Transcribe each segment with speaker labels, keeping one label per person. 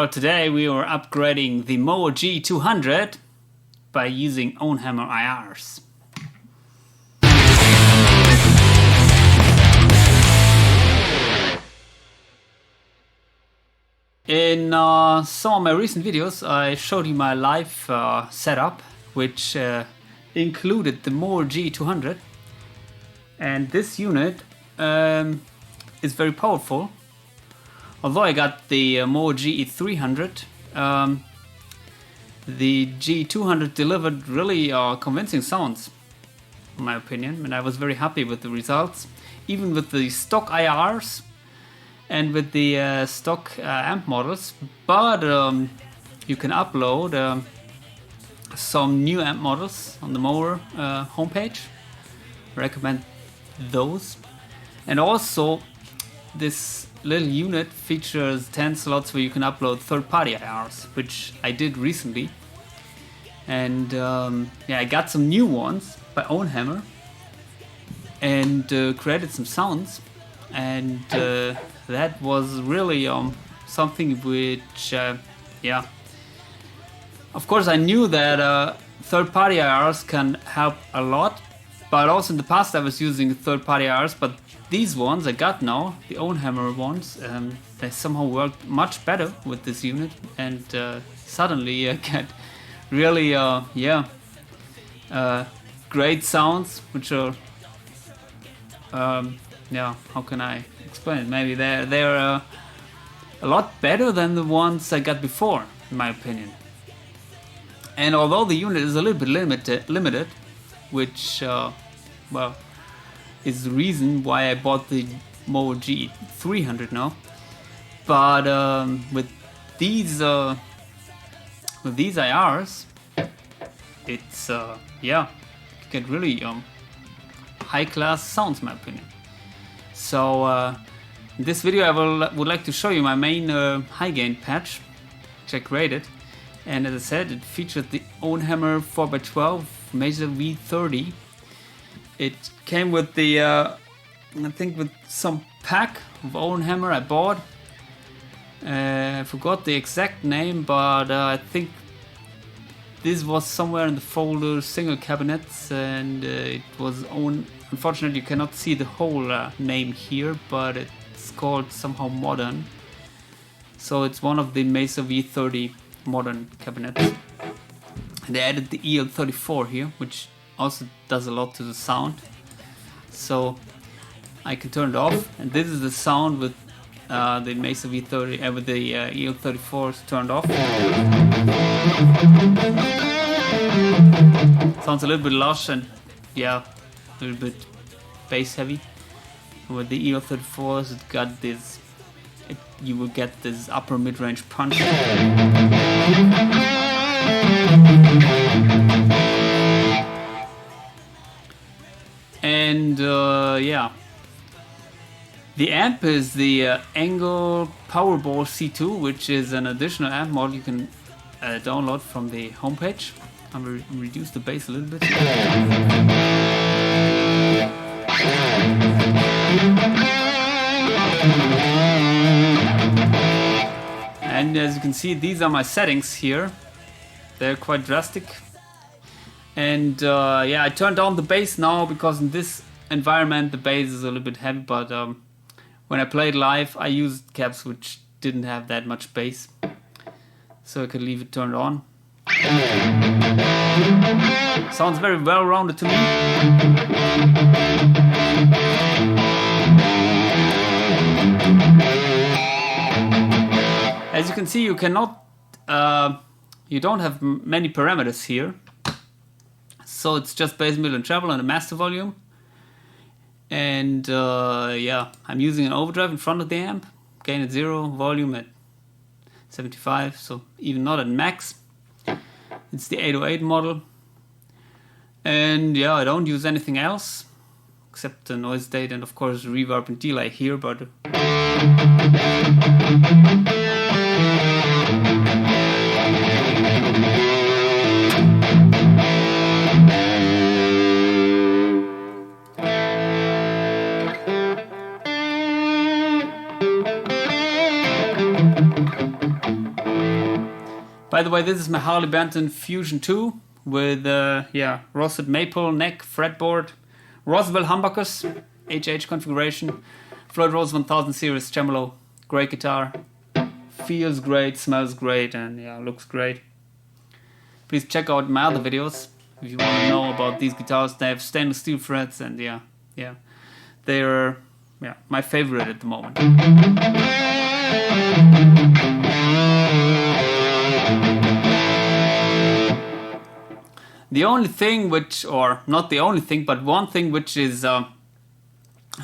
Speaker 1: Well, today we are upgrading the Moeer GE200 by using Ownhammer IRs. In some of my recent videos I showed you my live setup, which included the Moeer GE200, and this unit is very powerful. Although I got the Moeer GE300, the GE200 delivered really convincing sounds, in my opinion, and I was very happy with the results. Even with the stock IRs and with the stock amp models, but you can upload some new amp models on the Moeer homepage. Recommend those. And also this little unit features 10 slots where you can upload third-party IRs, which I did recently. And yeah, I got some new ones by Ownhammer and created some sounds, and that was really something which yeah, of course I knew that third-party IRs can help a lot, but also in the past I was using third-party IRs, but these ones I got now, the Ownhammer ones, they somehow worked much better with this unit, and suddenly I get really yeah, great sounds, which are yeah, how can I explain it? Maybe they're a lot better than the ones I got before, in my opinion. And although the unit is a little bit limited, which well, is the reason why I bought the Moeer GE300 now. But with these IRs, it's yeah, you get really high-class sounds, in my opinion. So in this video I would like to show you my main high-gain patch, which I created. And as I said, it featured the Ownhammer 4x12 Mesa V30. It came with the, I think with some pack of Ownhammer I bought. I forgot the exact name, but I think this was somewhere in the folder single cabinets, and it was unfortunately you cannot see the whole name here, but it's called somehow modern. So it's one of the Mesa V30 modern cabinets. And they added the EL34 here, which also does a lot to the sound. So I can turn it off, and this is the sound with the Mesa V30 with the EL34s turned off. Sounds a little bit lush and yeah, a little bit bass heavy. With the EL34s, it got this. You will get this upper mid-range punch. And yeah, the amp is the Angle Powerball C2, which is an additional amp model you can download from the homepage. I'm going to reduce the bass a little bit. And as you can see, these are my settings here. They're quite drastic. And yeah, I turned down the bass now because in this environment the bass is a little bit heavy, but when I played live I used cabs which didn't have that much bass, so I could leave it turned on. Sounds very well rounded to me. As you can see, you cannot you don't have many parameters here. So it's just bass, middle and treble and a master volume. And yeah, I'm using an overdrive in front of the amp. Gain at 0, volume at 75, so even not at max. It's the 808 model. And yeah, I don't use anything else except the noise gate and of course reverb and delay here, but By the way, this is my Harley Benton Fusion 2 with roasted maple neck fretboard, Roswell humbuckers, HH configuration, Floyd Rose 1000 series tremolo, great guitar, feels great, smells great, and yeah, looks great. Please check out my other videos if you want to know about these guitars. They have stainless steel frets, and they're my favorite at the moment. The only thing which, or not the only thing, but one thing which is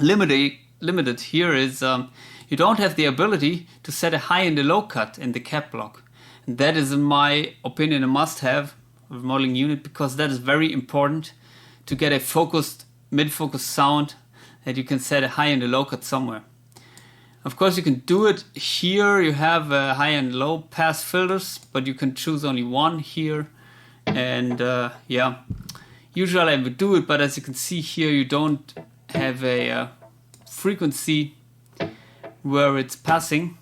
Speaker 1: limited here is you don't have the ability to set a high and a low cut in the cap block. And that is, in my opinion, a must-have of a modeling unit, because that is very important to get a focused, mid-focused sound, that you can set a high and a low cut somewhere. Of course, you can do it here. You have high and low pass filters, but you can choose only one here. And usually I would do it, but as you can see here, you don't have a frequency where it's passing.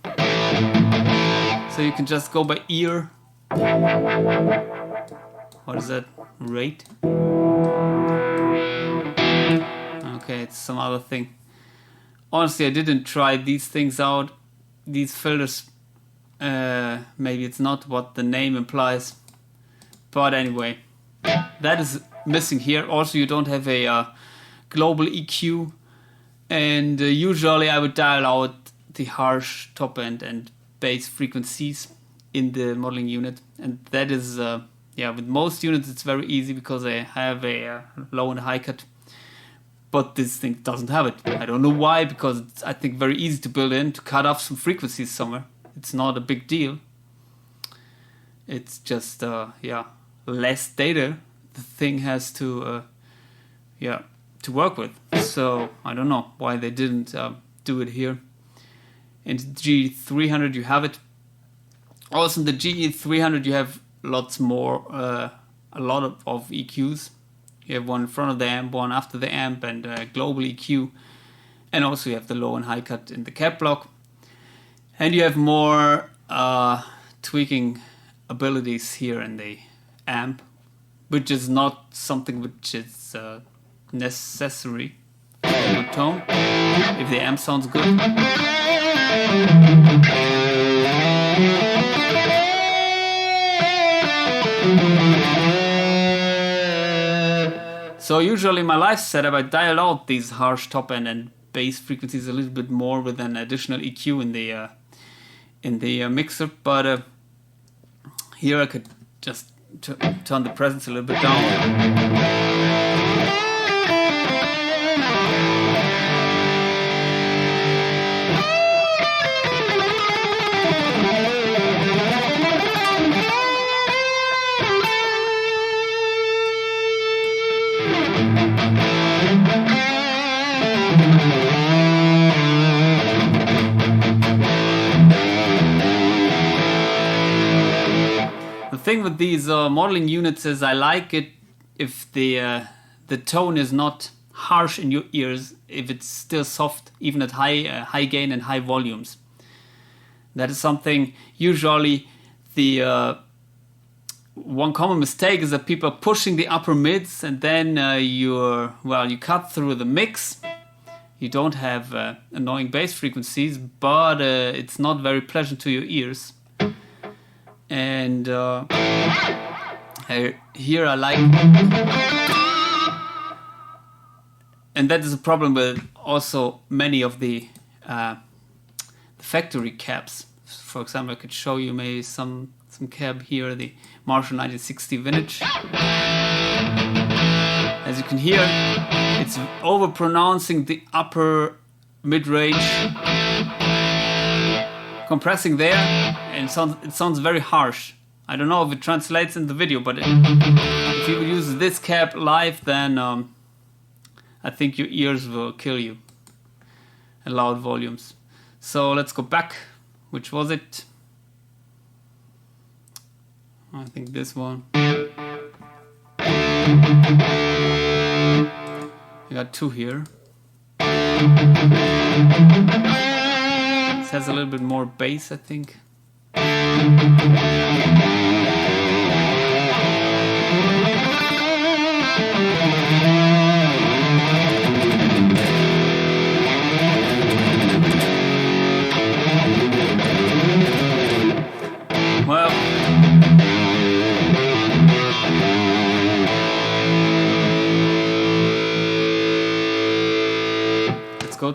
Speaker 1: So you can just go by ear. What is that? Rate? Okay, it's some other thing. Honestly, I didn't try these things out. These filters, maybe it's not what the name implies. But anyway, that is missing here. Also, you don't have a global EQ. And usually I would dial out the harsh top end and bass frequencies in the modeling unit. And that is, with most units it's very easy because they have a low and high cut. But this thing doesn't have it. I don't know why, because it's, I think, very easy to build in, to cut off some frequencies somewhere. It's not a big deal. It's just, less data the thing has to work with. So I don't know why they didn't do it here. In the GE300 you have it. Also in the GE300 you have lots more, a lot of EQs. You have one in front of the amp, one after the amp, and global EQ. And also you have the low and high cut in the cap block. And you have more tweaking abilities here in the amp, which is not something which is necessary for a good tone, if the amp sounds good. So usually in my live setup I dial out these harsh top end and bass frequencies a little bit more with an additional EQ in the mixer, but here I could just turn the presence a little bit down. The thing with these modeling units is I like it if the tone is not harsh in your ears, if it's still soft, even at high gain and high volumes. That is something usually the one common mistake is that people are pushing the upper mids, and then you cut through the mix. You don't have annoying bass frequencies, but it's not very pleasant to your ears. And here I like, and that is a problem with also many of the factory cabs. For example, I could show you maybe some cab here, the Marshall 1960 vintage. As you can hear, it's over-pronouncing the upper mid-range, compressing there, and it sounds very harsh. I don't know if it translates in the video, but if you would use this cab live, then I think your ears will kill you at loud volumes. So let's go back. Which was it? I think this one. I got two here. This has a little bit more bass, I think.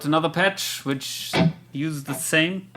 Speaker 1: another patch which uses the same.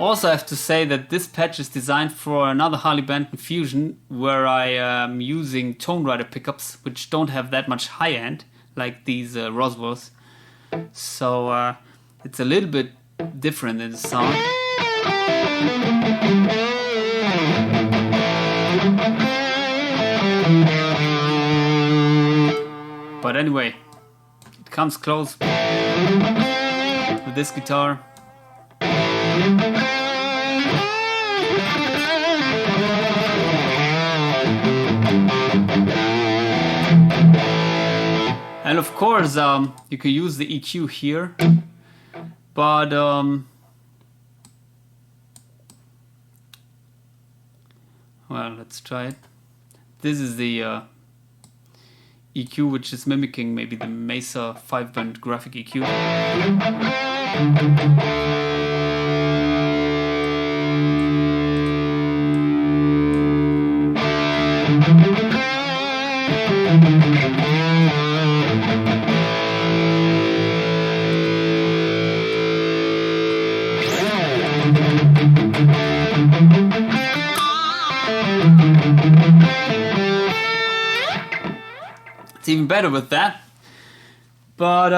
Speaker 1: Also, I have to say that this patch is designed for another Harley Benton Fusion where I am using Tone Rider pickups which don't have that much high end like these Roswells. So it's a little bit different in the sound. But anyway, it comes close with this guitar. And of course, you can use the EQ here, but well, let's try it. This is the EQ, which is mimicking maybe the Mesa 5-band graphic EQ. It's even better with that. But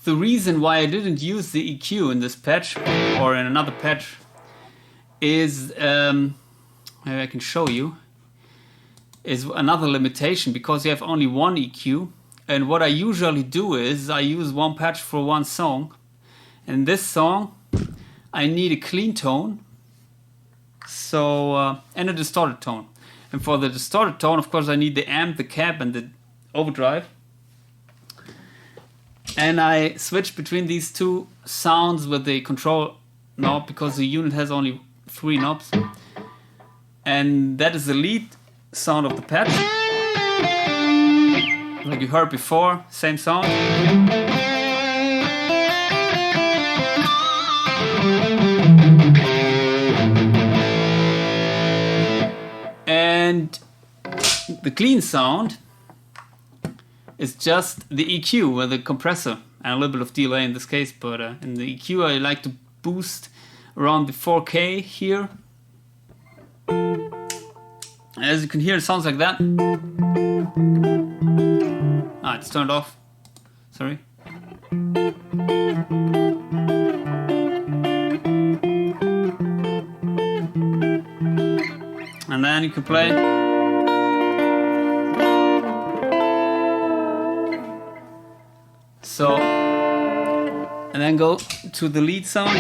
Speaker 1: the reason why I didn't use the EQ in this patch or in another patch is, maybe I can show you, is another limitation, because you have only one EQ. And what I usually do is I use one patch for one song. And this song I need a clean tone, so and a distorted tone. And for the distorted tone, of course, I need the amp, the cab, and the overdrive. And I switch between these two sounds with the control knob, because the unit has only 3 knobs. And that is the lead sound of the patch. Like you heard before, same sound. And the clean sound is just the EQ with the compressor and a little bit of delay in this case, but in the EQ I like to boost around the 4K here. As you can hear, it sounds like that. Ah, it's turned off. Sorry. And then you can play. So, and then go to the lead sound.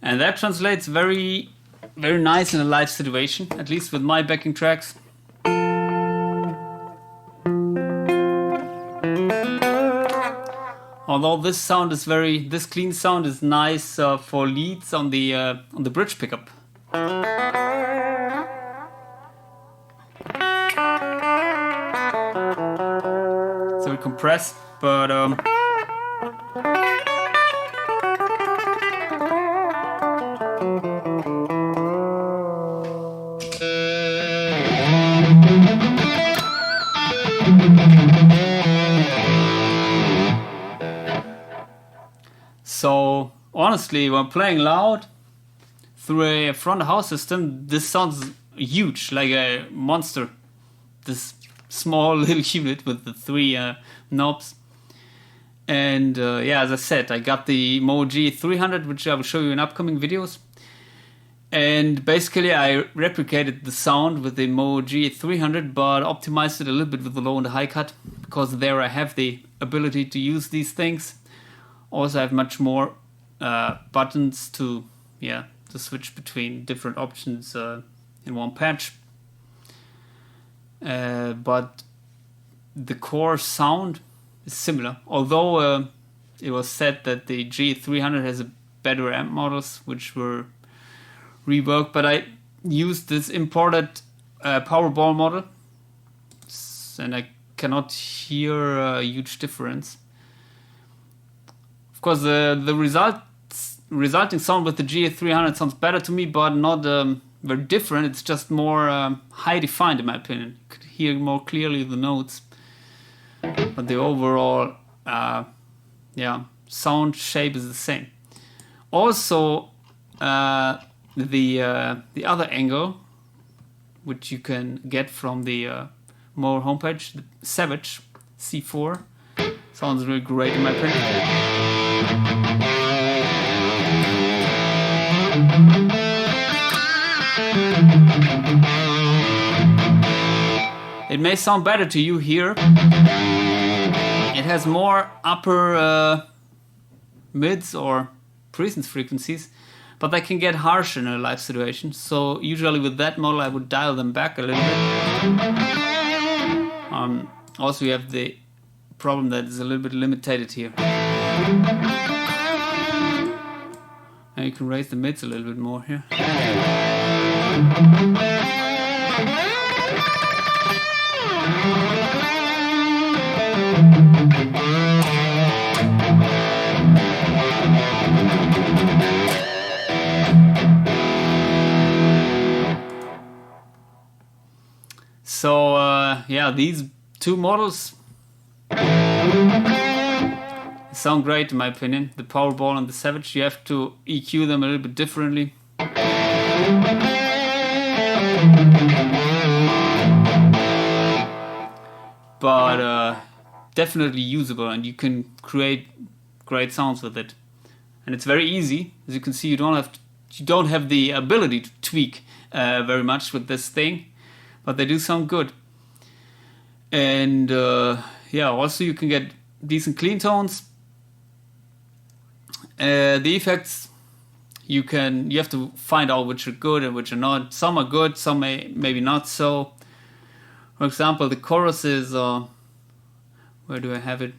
Speaker 1: And that translates very, very nice in a live situation, at least with my backing tracks. Although this sound is this clean sound is nice for leads on the bridge pickup. It's very compressed, but so honestly, when playing loud through a front of house system, this sounds huge, like a monster. This small little unit with the 3 knobs. And yeah, as I said, I got the Moeer GE200, which I will show you in upcoming videos. And basically I replicated the sound with the Moeer GE200, but optimized it a little bit with the low and the high cut, because there I have the ability to use these things. Also I have much more buttons to switch between different options in one patch. But the core sound is similar, although it was said that the GE200 has a better amp models which were reworked, but I used this imported Powerball model and I cannot hear a huge difference. Of course the resulting sound with the GE200 sounds better to me, but not very different. It's just more high defined in my opinion. You could hear more clearly the notes, but the overall sound shape is the same. Also the other angle, which you can get from the Moeer homepage, the Savage C4, sounds really great in my opinion. It may sound better to you here. It has more upper mids or presence frequencies, but they can get harsh in a live situation. So usually with that model I would dial them back a little bit. Also you have the problem that it's a little bit limited here. And you can raise the mids a little bit more here. So yeah, these two models sound great in my opinion. The Powerball and the Savage, you have to EQ them a little bit differently. But definitely usable, and you can create great sounds with it. And it's very easy. As you can see, you don't have the ability to tweak very much with this thing, but they do sound good. And yeah, also you can get decent clean tones. The effects, you have to find out which are good and which are not. Some are good, some maybe not so. For example, the chorus is where do I have it?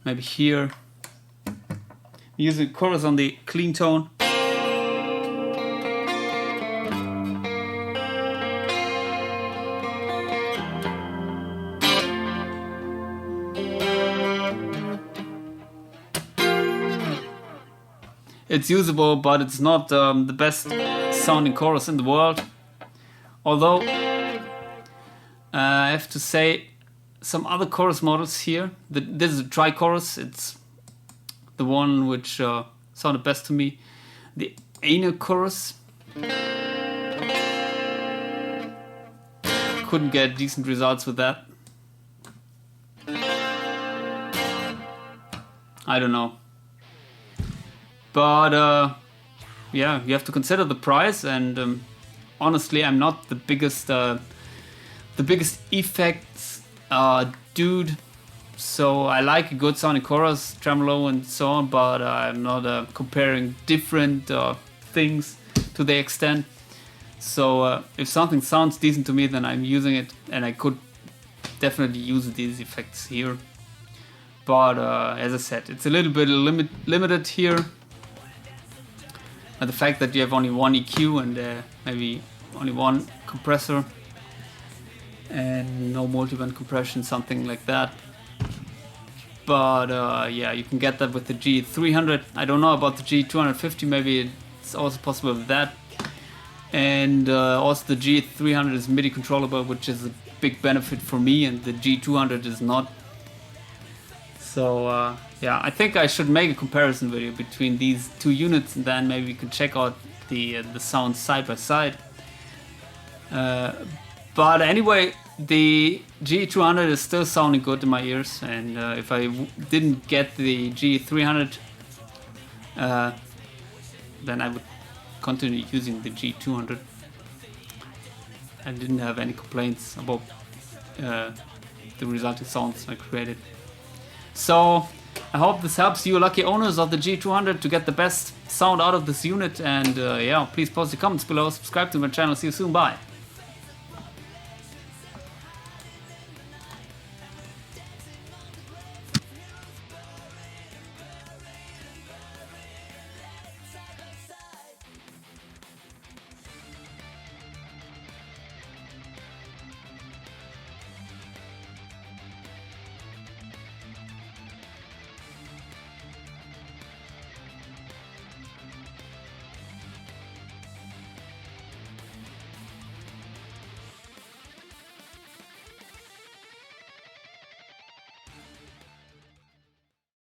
Speaker 1: Maybe here. I'm using the chorus on the clean tone. It's usable, but it's not the best sounding chorus in the world. Although I have to say, some other chorus models here. This is a tri-chorus. It's the one which sounded best to me. The Ownhammer chorus. Couldn't get decent results with that. I don't know. But yeah, you have to consider the price, and honestly, I'm not the biggest effects dude. So I like a good sounding chorus, tremolo and so on, but I'm not comparing different things to the extent. So if something sounds decent to me, then I'm using it, and I could definitely use these effects here. But as I said, it's a little bit limited here. And the fact that you have only one EQ and maybe only one compressor and no multiband compression, something like that. But yeah, you can get that with the GE200. I don't know about the GE250, maybe it's also possible with that. And also the GE200 is MIDI controllable, which is a big benefit for me, and the GE200 is not. So yeah, I think I should make a comparison video between these two units, and then maybe we could check out the sound side by side. But anyway, the GE200 is still sounding good in my ears, and if I didn't get the GE300, then I would continue using the GE200. I didn't have any complaints about the resulting sounds I created. So I hope this helps you lucky owners of the GE200 to get the best sound out of this unit, and yeah, please post your comments below, subscribe to my channel, see you soon, bye!